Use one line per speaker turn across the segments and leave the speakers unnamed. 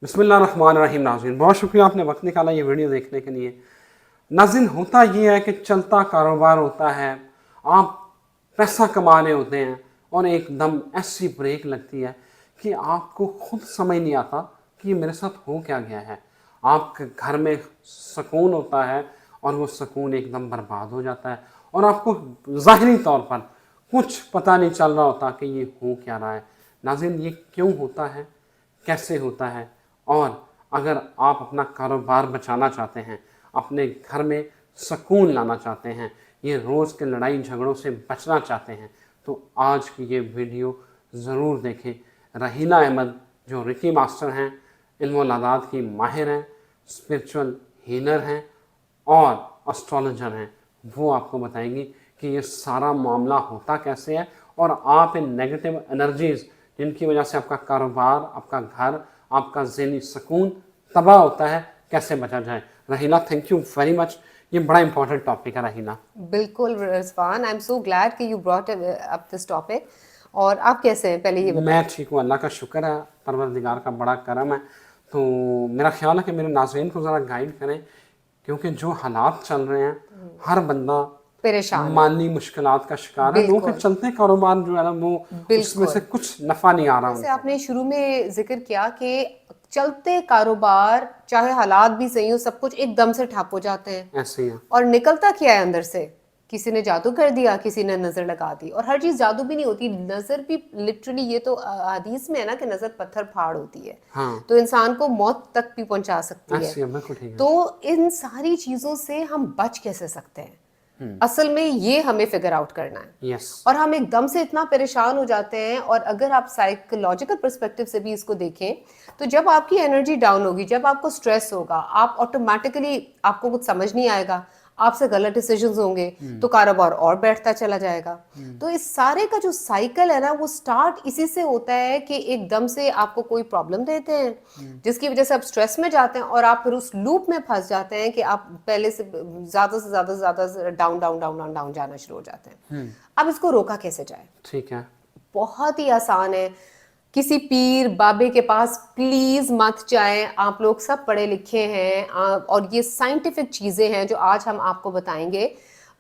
बिस्मिल्लाहिर्रहमानिर्रहीम। नाज़रीन, बहुत शुक्रिया आपने वक्त निकाला ये वीडियो देखने के लिए। नाज़रीन, होता ये है कि चलता कारोबार होता है, आप पैसा कमा रहे होते हैं और एकदम ऐसी ब्रेक लगती है कि आपको खुद समझ नहीं आता कि मेरे साथ हो क्या गया है। आपके घर में सुकून होता है और वो सुकून एकदम बर्बाद हो जाता है और आपको ज़ाहिरी तौर पर कुछ पता नहीं चल रहा होता कि ये हो क्या रहा है। नाज़रीन, ये क्यों होता है, कैसे होता है, और अगर आप अपना कारोबार बचाना चाहते हैं, अपने घर में सुकून लाना चाहते हैं, ये रोज़ के लड़ाई झगड़ों से बचना चाहते हैं, तो आज की ये वीडियो ज़रूर देखें। रहीना अहमद जो रिकी मास्टर हैं, इल्म-ओ-लादात की माहिर हैं, स्पिरिचुअल हीलर हैं और एस्ट्रोलॉजर हैं, वो आपको बताएंगी कि ये सारा मामला होता कैसे है और आप इन नेगेटिव एनर्जीज़ जिनकी वजह से आपका कारोबार, आपका घर, आपका ज़हनी सुकून तबाह होता है, कैसे बचा जाए। Raheena, thank you very much. ये बड़ा इंपॉर्टेंट टॉपिक है रहीना।
बिल्कुल Rizwan, I am so glad कि you brought up this topic. और आप कैसे हैं, पहले ये बताएं।
मैं ठीक हूँ, अल्लाह का शुक्र है, परवरदिगार का बड़ा करम है। तो मेरा ख्याल है कि मेरे नाज़रीन को ज़रा गाइड करें, क्योंकि जो हालात चल रहे हैं, हर बंदा
परेशान है।
माली मुश्किलात का शिकार है। लोगों के
बिल्कुल
चलते कारोबार जो है ना, वो उसमें से
बिल्कुल।
कुछ नफ़ा नहीं आ रहा
जैसे
उनको।
आपने शुरू में जिक्र किया कि चलते कारोबार, चाहे हालात भी सही हो, सब कुछ एकदम से ठप हो जाते हैं।
ऐसे ही है।
और निकलता क्या है अंदर से? किसी ने जादू कर दिया, किसी ने नजर लगा दी। और हर चीज जादू भी नहीं होती, नजर भी लिटरली, ये तो हदीस में है ना कि नजर पत्थर फाड़ होती है,
हाँ,
तो इंसान को मौत तक भी पहुंचा सकती है।
ऐसे ही है, बिल्कुल ठीक है।
तो इन सारी चीजों से हम बच कैसे सकते हैं? असल में ये हमें फिगर आउट करना है।
यस।
और हम एकदम से इतना परेशान हो जाते हैं। और अगर आप साइकोलॉजिकल पर्सपेक्टिव से भी इसको देखें, तो जब आपकी एनर्जी डाउन होगी, जब आपको स्ट्रेस होगा, आप ऑटोमेटिकली, आपको कुछ समझ नहीं आएगा, आपसे गलत डिसीजंस होंगे, तो कारोबार और बैठता चला जाएगा। तो इस सारे का जो साइकिल है ना, वो स्टार्ट इसी से होता है कि एकदम से आपको कोई प्रॉब्लम देते हैं, जिसकी वजह से आप स्ट्रेस में जाते हैं और आप फिर उस लूप में फंस जाते हैं कि आप पहले से ज्यादा down down down down down जाना शुरू हो जाते हैं। अब इसको रोका कैसे जाए?
ठीक है।
बहुत ही आसान है। किसी पीर बाबे के पास प्लीज मत जाएं। आप लोग सब पढ़े लिखे हैं, और ये साइंटिफिक चीजें हैं जो आज हम आपको बताएंगे।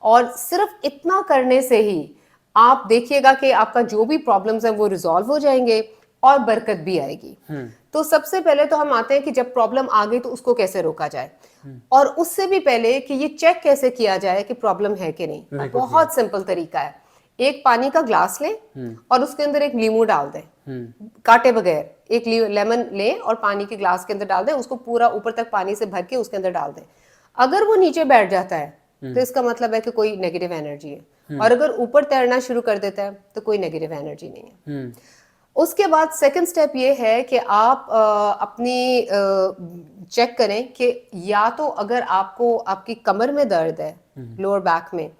और सिर्फ इतना करने से ही आप देखिएगा कि आपका जो भी प्रॉब्लम्स हैं वो रिजॉल्व हो जाएंगे और बरकत भी आएगी। तो सबसे पहले तो हम आते हैं कि जब प्रॉब्लम आ गई तो उसको कैसे रोका जाए, और उससे भी पहले कि ये चेक कैसे किया जाए कि प्रॉब्लम है कि नहीं। बहुत सिंपल तरीका है। एक पानी का ग्लास लें और उसके अंदर एक नींबू डाल दें, काटे बगैर। एक लेमन लें और पानी के ग्लास के अंदर डाल दें, उसको पूरा ऊपर तक पानी से भर के उसके अंदर डाल दें। अगर वो नीचे बैठ जाता है तो इसका मतलब है कि कोई नेगेटिव एनर्जी है, और अगर ऊपर तैरना शुरू कर देता है तो कोई नेगेटिव एनर्जी नहीं है। उसके बाद सेकंड स्टेप ये है कि आप अपनी चेक करें कि या तो अगर आपको आपकी कमर में दर्द है, लोअर बैक में,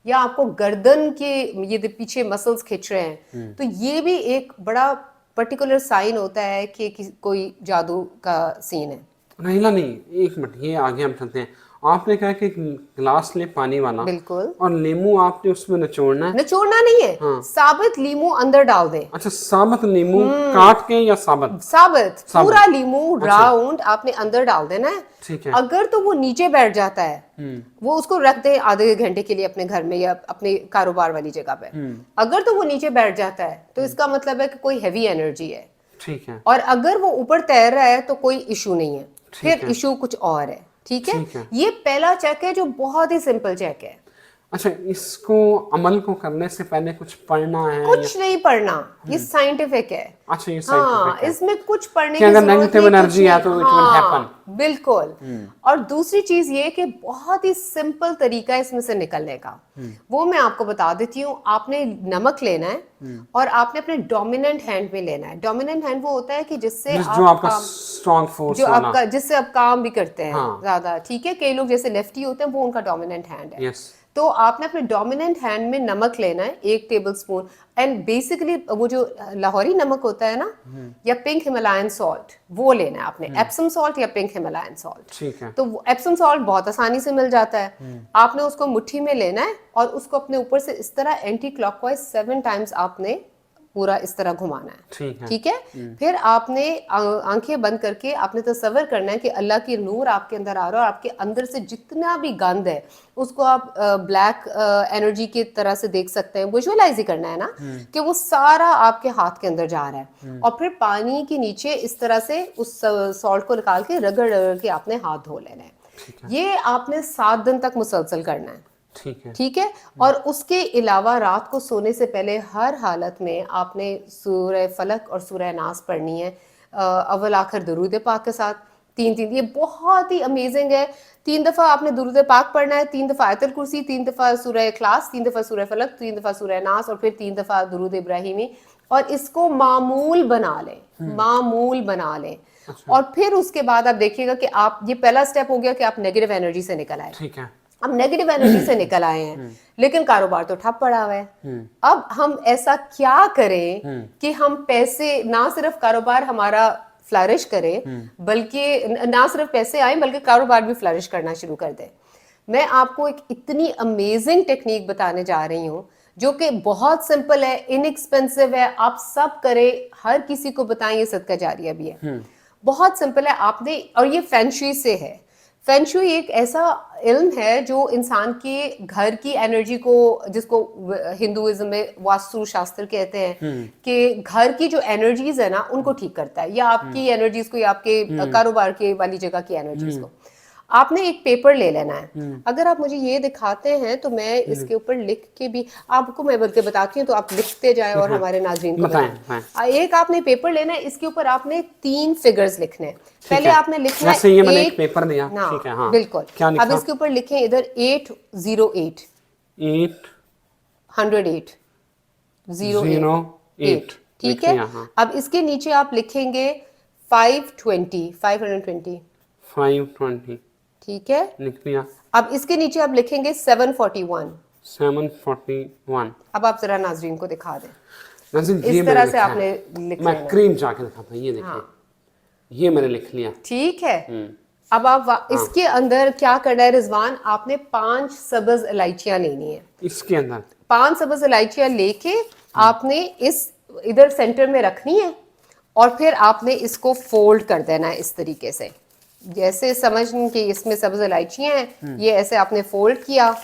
या आपको गर्दन के ये पीछे मसल्स खिंच रहे हैं, तो ये भी एक बड़ा पर्टिकुलर साइन होता है कि कोई जादू का सीन है।
रहीला नहीं, एक मिनट, ये आगे हम चलते हैं। आपने कहा कि गिलास ले पानी वाला,
बिल्कुल।
और नींबू आपने उसमें निचोड़ना है।
निचोड़ना नहीं है,
हाँ।
साबित लीमू अंदर डाल दें।
अच्छा, साबुत नींबू काट के या साबुत?
साबित
साबुत।
पूरा लीमू
अच्छा।
राउंड आपने अंदर डाल देना है।
ठीक है।
अगर तो वो नीचे बैठ जाता है, वो उसको रख दे आधे घंटे के लिए अपने घर में या अपने कारोबार वाली जगह पे। अगर तो वो नीचे बैठ जाता है तो इसका मतलब है कि कोई हैवी एनर्जी है।
ठीक है।
और अगर वो ऊपर तैर रहा है तो कोई इशू नहीं है,
ठीक
फिर
है।
इशू कुछ और है। ठीक है।
ठीक है।
ये पहला चेक है जो बहुत ही सिंपल चेक है।
अच्छा, इसको अमल को करने से पहले कुछ पढ़ना है या?
कुछ नहीं पढ़ना, ये साइंटिफिक है।
अच्छा, ये
हाँ,
साइंटिफिक है
इसमें कुछ पढ़ने
कि
की
अगर
जरूरत
नेगेटिव
नहीं, कुछ
एनर्जी है
नहीं।
तो इट विल हैपन।
हाँ, बिल्कुल। और दूसरी चीज ये कि बहुत ही सिंपल तरीका है इसमें से निकलने का, वो मैं आपको बता देती हूँ। आपने नमक लेना है और आपने अपने डोमिनेंट हैंड में लेना है। डोमिनेंट हैंड वो होता है कि जिससे
जो
आप
आपका
काम,
स्ट्रॉन्ग फोर्स
जो
वाला।
आपका, जिससे आप काम भी करते हैं
हाँ।
ज्यादा। ठीक है। कई लोग जैसे लेफ्टी होते हैं, वो उनका डोमिनेंट हैंड है।
यस।
तो आपने अपने डोमिनेंट हैंड में नमक लेना है, 1 टेबलस्पून। एंड बेसिकली वो जो लाहौरी नमक होता है ना, या पिंक हिमालयन सॉल्ट, वो लेना है आपने। एप्सम सॉल्ट या पिंक हिमालयन सॉल्ट।
ठीक है।
तो एप्सम सॉल्ट बहुत आसानी से मिल जाता है। आपने उसको मुट्ठी में लेना है और उसको अपने ऊपर से इस तरह एंटी क्लॉकवाइज 7 टाइम्स आपने पूरा इस तरह घुमाना है।
ठीक है।
ठीक है, फिर आपने आंखें बंद करके आपने तसव्वुर करना है कि अल्लाह की नूर आपके अंदर आ रहा है और आपके अंदर से जितना भी गंद है उसको आप ब्लैक एनर्जी की तरह से देख सकते हैं, विजुअलाइज ही करना है ना कि वो सारा आपके हाथ के अंदर जा रहा है। और फिर पानी के नीचे इस तरह से उस सॉल्ट को निकाल के रगड़ रगड़ के आपने हाथ धो लेना है। ये आपने 7 दिन तक मुसलसल करना है।
ठीक है।
ठीक है, और उसके अलावा रात को सोने से पहले हर हालत में आपने सूरह फलक और सूरह नास पढ़नी है, अव्वल आखिर दुरूद पाक के साथ 3-3। ये बहुत ही अमेजिंग है। 3 दफ़ा आपने दुरूद पाक पढ़ना है, 3 दफ़ा आयतुल कुर्सी, 3 दफ़ा सूरह इखलास, 3 दफ़ा सूरह फलक, 3 दफ़ा सूरह नास और फिर 3 दफ़ा दुरूद इब्राहिमी। और इसको मामूल बना लें, मामूल बना लें। और फिर उसके बाद आप देखिएगा कि आप, ये पहला स्टेप हो गया कि आप नेगेटिव एनर्जी से निकल आए।
ठीक है।
अब नेगेटिव एनर्जी से निकल आए हैं लेकिन कारोबार तो ठप पड़ा हुआ है। अब हम ऐसा क्या करें कि हम पैसे, ना सिर्फ कारोबार हमारा फ्लरिश करे बल्कि ना सिर्फ पैसे आए बल्कि कारोबार भी फ्लरिश करना शुरू कर दे। मैं आपको एक इतनी अमेजिंग टेक्निक बताने जा रही हूँ जो कि बहुत सिंपल है, इनएक्सपेंसिव है, आप सब करें, हर किसी को बताएं, ये सदका जारिया भी है। बहुत सिंपल है। आपने, और ये फेंगशुई से है। फेंगशुई एक ऐसा इल्म है जो इंसान के घर की एनर्जी को, जिसको हिंदुइज्म में वास्तु शास्त्र कहते हैं, कि घर की जो एनर्जीज है ना उनको ठीक करता है, या आपकी एनर्जीज को या आपके कारोबार के वाली जगह की एनर्जीज को। आपने एक पेपर ले लेना है। अगर आप मुझे ये दिखाते हैं तो मैं इसके ऊपर लिख के भी आपको, मैं बल्कि बताती हूँ तो आप लिखते जाएं और हमारे नाज़रीन को बताएं। एक आपने पेपर लेना है, इसके ऊपर आपने 3 फिगर्स लिखने हैं। पहले आपने लिखना है,
ये मैंने एक पेपर दिया। ठीक है, हाँ,
बिल्कुल।
क्या लिखा?
अब इसके ऊपर लिखें इधर 808 108 08। ठीक है। अब इसके नीचे आप लिखेंगे 520 ठीक है,
लिख दिया।
अब इसके नीचे आप लिखेंगे 741। अब आप जरा नाजरीन को दिखा दें, इस तरह से आपने लिख लेना।
मैं क्रीम जाके दिखाता हूं, ये देखिए। ये मैंने लिख लिया।
ठीक है। अब आप इसके अंदर क्या करना है रिजवान, आपने 5 सब्ज इलायचियां लेनी है।
इसके अंदर
5 सब्ज इलायचियां लेके आपने इस इधर सेंटर में रखनी है और फिर आपने इसको फोल्ड कर देना है इस तरीके से, जैसे समझ कि इसमें सब्ज इलायचियां हैं, ये ऐसे आपने फोल्ड किया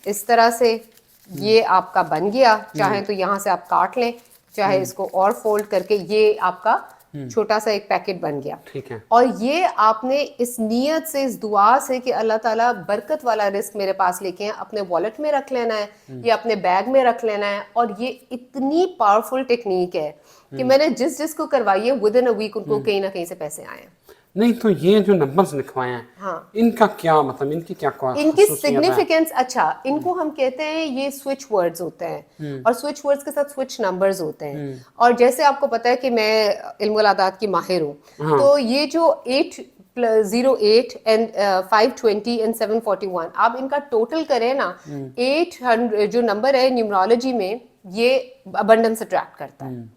इस तरह से, ये आपका बन गया। चाहे तो यहाँ से आप काट लें, चाहे इसको और फोल्ड करके, ये आपका छोटा सा एक पैकेट बन गया।
ठीक है।
और ये आपने इस नियत से, इस दुआ से कि अल्लाह ताला बरकत वाला रिस्क मेरे पास लेके हैं, अपने वॉलेट में रख लेना है या अपने बैग में रख लेना है। और ये इतनी पावरफुल टेक्निक है कि मैंने जिस जिसको करवाई है विद इन अ वीक उनको कहीं ना कहीं से पैसे आए हैं।
नहीं तो ये जो नंबर्स लिखवाए हैं,
हाँ,
इनका क्या मतलब, इनकी क्या
इनकी सिग्निफिकेंस, अच्छा, इनको हम कहते हैं ये स्विच वर्ड्स होते हैं और स्विच वर्ड्स के साथ स्विच नंबर्स होते हैं। और जैसे आपको पता है कि मैं इल्मुल आदात की माहिर हूँ, तो ये जो 808 एंड 520 एंड 741, आप इनका टोटल करें ना, 800 जो नंबर है न्यूमरोलॉजी में, ये अबंडेंस अट्रैक्ट करता है।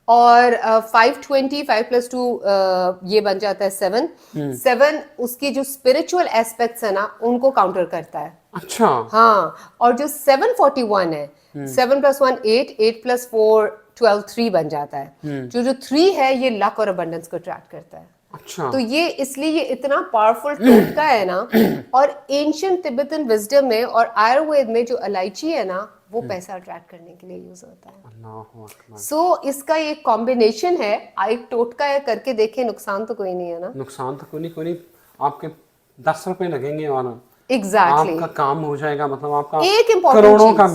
और 520 5 + 2 ये बन जाता है 7। 7 उसकी जो स्पिरिचुअल एस्पेक्ट्स है ना उनको काउंटर करता है।
अच्छा,
हाँ, और जो 741 है, 7 + 1 8 8 + 4 12 3 बन जाता है। जो 3 है ये लक और अबंडेंस को अट्रैक्ट करता है।
अच्छा,
तो ये इसलिए ये इतना पावरफुल टोटका है ना। और एंशिएंट तिब्बतन विजडम में और आयुर्वेद में जो इलायची है ना वो पैसा अट्रैक्ट करने के लिए यूज होता है।
अल्लाहु अकबर।
सो इसका ये कॉम्बिनेशन है, एक टोटका है, करके देखें, नुकसान तो कोई नहीं है ना।
नुकसान तो कोई नहीं, आपके 10 रुपए लगेंगे और
एग्जैक्टली
आपका काम हो जाएगा। मतलब आपका
एक
करोड़ों का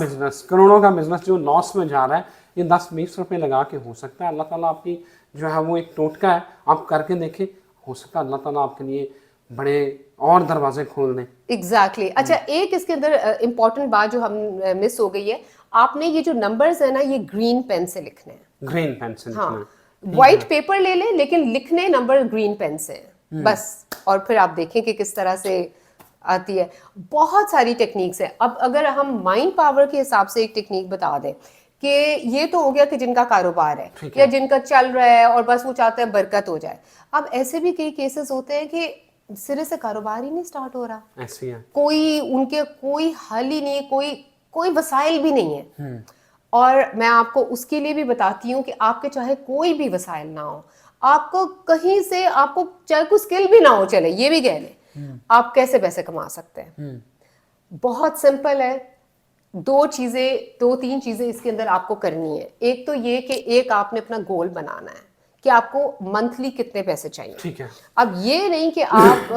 बिजनेस जो लॉस में जा रहा है, ये 10-20 रुपए लगा के हो सकता है। अल्लाह ताला आपकी जो है वो एक टोटका है, आप करके देखें, हो सकता है अल्लाह ताला आपके लिए बड़े और दरवाजे खोल दें।
एग्जैक्टली। अच्छा, एक इसके अंदर इंपॉर्टेंट बात जो हम मिस हो गई है, आपने ये जो नंबर्स है ना ये ग्रीन पेन से लिखने हैं।
ग्रीन पेन से लिखना है।
हाँ, व्हाइट पेपर ले लें लेकिन लिखने नंबर ग्रीन पेन से बस। और फिर आप देखें कि किस तरह से आती है। बहुत सारी टेक्निक्स है। अब अगर हम माइंड पावर के हिसाब से एक टेक्निक बता दें कि ये तो हो गया कि जिनका कारोबार है या जिनका चल रहा है और बस वो चाहते हैं बरकत हो जाए। अब ऐसे भी कई केसेस होते हैं कि सिरे से कारोबार ही नहीं स्टार्ट हो रहा,
ऐसी है,
कोई उनके कोई हल ही नहीं है, कोई वसाइल भी नहीं है। और मैं आपको उसके लिए भी बताती हूँ कि आपके चाहे कोई भी वसाइल ना हो, आपको कहीं से, आपको चाहे कोई स्किल भी ना हो, चले ये भी कह लें, आप कैसे पैसे कमा सकते हैं। बहुत सिंपल है। दो तीन चीजें इसके अंदर आपको करनी है। एक तो ये कि एक आपने अपना गोल बनाना है कि आपको मंथली कितने पैसे चाहिए।
ठीक है।
अब ये नहीं कि आप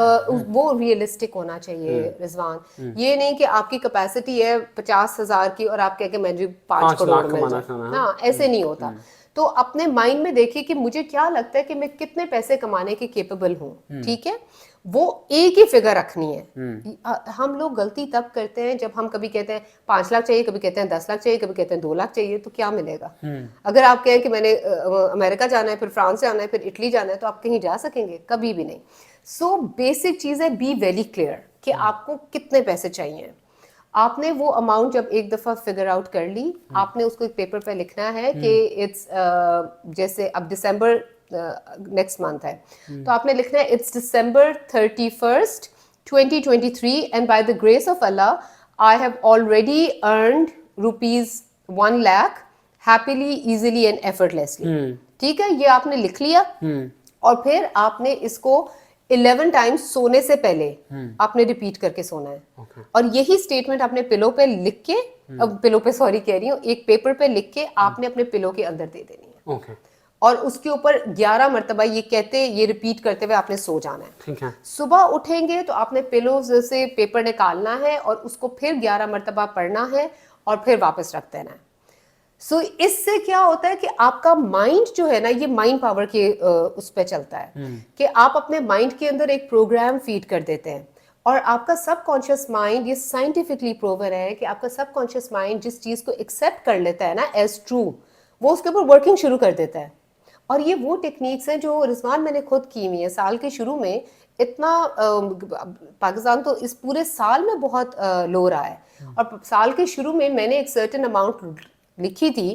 वो रियलिस्टिक होना चाहिए रिजवान। ये नहीं कि आपकी कैपेसिटी है 50,000 की और आप कह के मुझे 5
5
करोड़
लाख
मिल
कमाना
जाए।
चाहना है।
हाँ, ऐसे नहीं होता। तो अपने माइंड में देखिए कि मुझे क्या लगता है कि मैं कितने पैसे कमाने के केपेबल हूँ। ठीक है, वो एक ही फिगर रखनी है। हम लोग गलती तब करते हैं जब हम कभी कहते हैं 5 लाख चाहिए, कभी कहते हैं 10 लाख चाहिए, कभी कहते हैं 2 लाख चाहिए। तो क्या मिलेगा? अगर आप कहें कि मैंने अमेरिका जाना है, फिर फ्रांस जाना है, फिर इटली जाना है, तो आप कहीं जा सकेंगे? कभी भी नहीं। सो बेसिक चीज है, बी वेरी क्लियर कि आपको कितने पैसे चाहिए। आपने वो अमाउंट जब एक दफा फिगर आउट कर ली, आपने उसको एक पेपर पे लिखना है कि इट्स जैसे अब दिसंबर नेक्स्ट मंथ है, तो आपने लिखना है it's December 31st 2023 and by the grace of Allah I have already earned ₹1 lakh happily, easily and effortlessly. ठीक है, ये आपने लिख लिया और फिर आपने इसको 11 टाइम्स सोने से पहले आपने रिपीट करके सोना है। और यही स्टेटमेंट आपने पिलो पे लिख के, अब पिलो पे सॉरी कह रही हूँ, एक पेपर पे लिख के आपने अपने पिलो के अंदर दे देनी है।
ओके।
और उसके ऊपर 11 मरतबा ये रिपीट करते हुए आपने सो जाना है।
ठीक है।
सुबह उठेंगे तो आपने पिलो से पेपर निकालना है और उसको फिर 11 मरतबा पढ़ना है और फिर वापस रख देना है। सो इससे क्या होता है कि आपका माइंड जो है ना, ये माइंड पावर के उस पर चलता है कि आप अपने माइंड के अंदर एक प्रोग्राम फीड कर देते हैं और आपका सबकॉन्शियस माइंड, ये साइंटिफिकली प्रूवन है कि आपका सबकॉन्शियस माइंड जिस चीज को एक्सेप्ट कर लेता है ना एज ट्रू, वो उसके ऊपर वर्किंग शुरू कर देता है। और ये वो टेक्निक्स हैं जो रिजवान मैंने खुद की हुई है। साल के शुरू में इतना पाकिस्तान तो इस पूरे साल में बहुत लो रहा है, और साल के शुरू में मैंने एक सर्टेन अमाउंट लिखी थी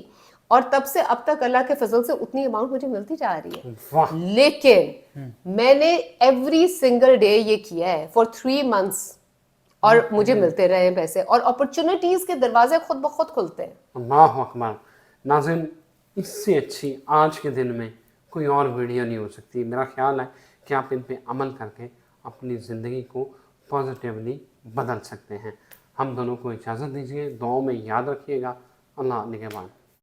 और तब से अब तक अल्लाह के फजल से उतनी अमाउंट मुझे मिलती जा रही है।
वाह।
लेकिन मैंने एवरी सिंगल डे ये किया है फॉर 3 months और मुझे मिलते रहे पैसे और अपॉर्चुनिटीज के दरवाजे खुद ब खुद खुलते हैं।
अल्लाह अकबर। नाज़रीन, इससे अच्छी आज के दिन में कोई और वीडियो नहीं हो सकती। मेरा ख्याल है कि आप इन पे अमल करके अपनी ज़िंदगी को पॉजिटिवली बदल सकते हैं। हम दोनों को इजाज़त दीजिए, दुआओं में याद रखिएगा। अल्लाह निगहबान।